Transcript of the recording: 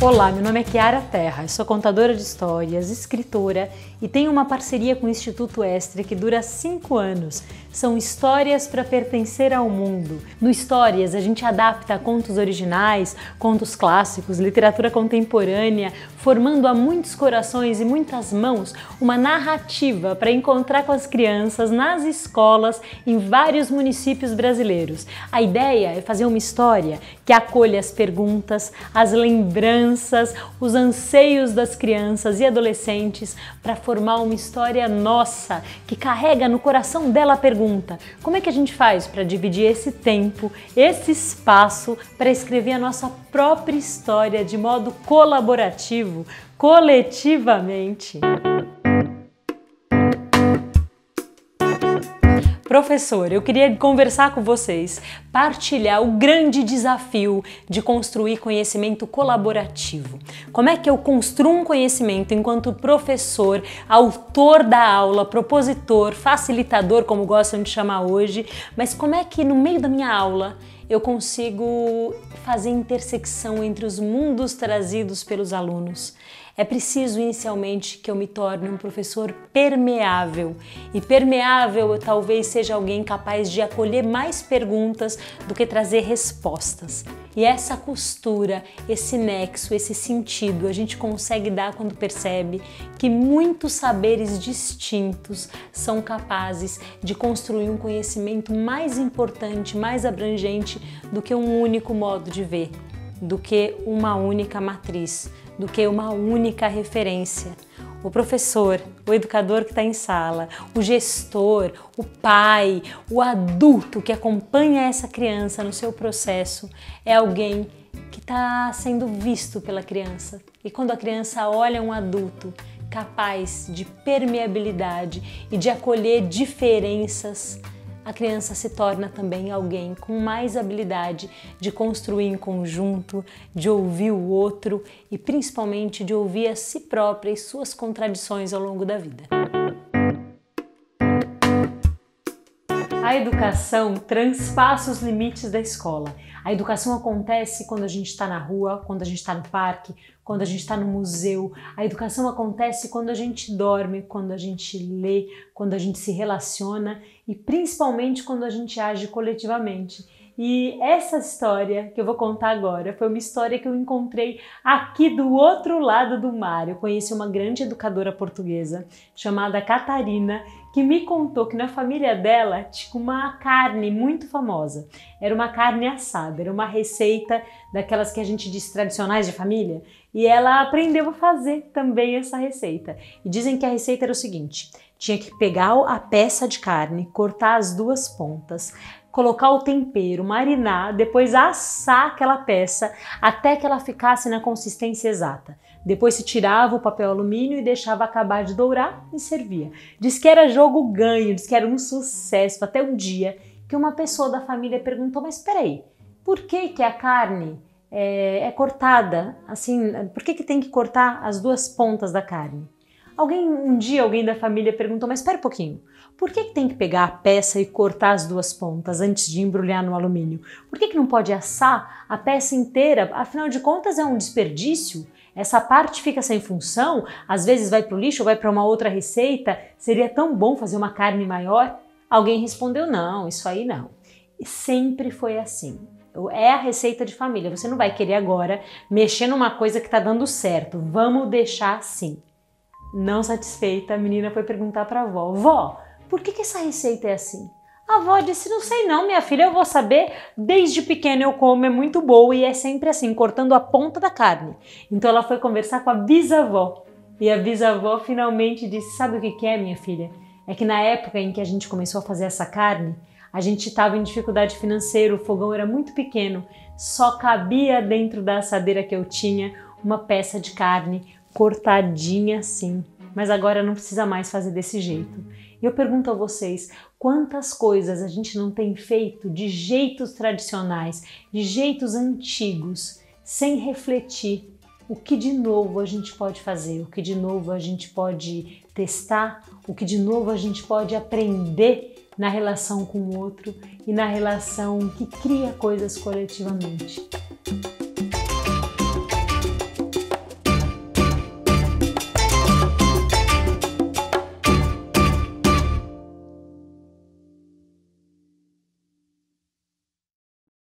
Olá, meu nome é Kiara Terra, eu sou contadora de histórias, escritora e tenho uma parceria com o Instituto Estre que dura 5 anos. São histórias para pertencer ao mundo. No Histórias, a gente adapta contos originais, contos clássicos, literatura contemporânea, formando a muitos corações e muitas mãos uma narrativa para encontrar com as crianças nas escolas em vários municípios brasileiros. A ideia é fazer uma história que acolha as perguntas, as lembranças, os anseios das crianças e adolescentes para formar uma história nossa, que carrega no coração dela a pergunta: como é que a gente faz para dividir esse tempo, esse espaço para escrever a nossa própria história de modo colaborativo, coletivamente? Professor, eu queria conversar com vocês, partilhar o grande desafio de construir conhecimento colaborativo. Como é que eu construo um conhecimento enquanto professor, autor da aula, propositor, facilitador, como gostam de chamar hoje, mas como é que no meio da minha aula eu consigo fazer intersecção entre os mundos trazidos pelos alunos? É preciso inicialmente que eu me torne um professor permeável, e permeável talvez seja alguém capaz de acolher mais perguntas do que trazer respostas. E essa costura, esse nexo, esse sentido a gente consegue dar quando percebe que muitos saberes distintos são capazes de construir um conhecimento mais importante, mais abrangente do que um único modo de ver, do que uma única matriz, do que uma única referência. O professor, o educador que está em sala, o gestor, o pai, o adulto que acompanha essa criança no seu processo é alguém que está sendo visto pela criança. E quando a criança olha um adulto capaz de permeabilidade e de acolher diferenças, a criança se torna também alguém com mais habilidade de construir em conjunto, de ouvir o outro e principalmente de ouvir a si própria e suas contradições ao longo da vida. A educação transpassa os limites da escola. A educação acontece quando a gente está na rua, quando a gente está no parque, quando a gente está no museu. A educação acontece quando a gente dorme, quando a gente lê, quando a gente se relaciona e principalmente quando a gente age coletivamente. E essa história que eu vou contar agora foi uma história que eu encontrei aqui do outro lado do mar. Eu conheci uma grande educadora portuguesa chamada Catarina, que me contou que na família dela tinha uma carne muito famosa. Era uma carne assada, era uma receita daquelas que a gente diz tradicionais de família, e ela aprendeu a fazer também essa receita. E dizem que a receita era o seguinte: tinha que pegar a peça de carne, cortar as duas pontas, colocar o tempero, marinar, depois assar aquela peça até que ela ficasse na consistência exata. Depois se tirava o papel alumínio e deixava acabar de dourar e servia. Diz que era jogo ganho, diz que era um sucesso, até um dia que uma pessoa da família perguntou: mas peraí, por que a carne é cortada assim? Por que tem que cortar as duas pontas da carne? Um dia alguém da família perguntou: mas espera um pouquinho, por que tem que pegar a peça e cortar as duas pontas antes de embrulhar no alumínio? Por que não pode assar a peça inteira? Afinal de contas é um desperdício. Essa parte fica sem função, às vezes vai para o lixo ou vai para uma outra receita. Seria tão bom fazer uma carne maior? Alguém respondeu: não, isso aí não. E sempre foi assim. É a receita de família. Você não vai querer agora mexer numa coisa que está dando certo. Vamos deixar assim. Não satisfeita, a menina foi perguntar para a avó: vó, por que essa receita é assim? A avó disse: não sei não, minha filha, eu vou saber. Desde pequena eu como, é muito boa e é sempre assim, cortando a ponta da carne. Então ela foi conversar com a bisavó e a bisavó finalmente disse: sabe o que é, minha filha? É que na época em que a gente começou a fazer essa carne, a gente estava em dificuldade financeira, o fogão era muito pequeno, só cabia dentro da assadeira que eu tinha uma peça de carne cortadinha assim, mas agora não precisa mais fazer desse jeito. E eu pergunto a vocês: quantas coisas a gente não tem feito de jeitos tradicionais, de jeitos antigos, sem refletir o que de novo a gente pode fazer, o que de novo a gente pode testar, o que de novo a gente pode aprender na relação com o outro e na relação que cria coisas coletivamente.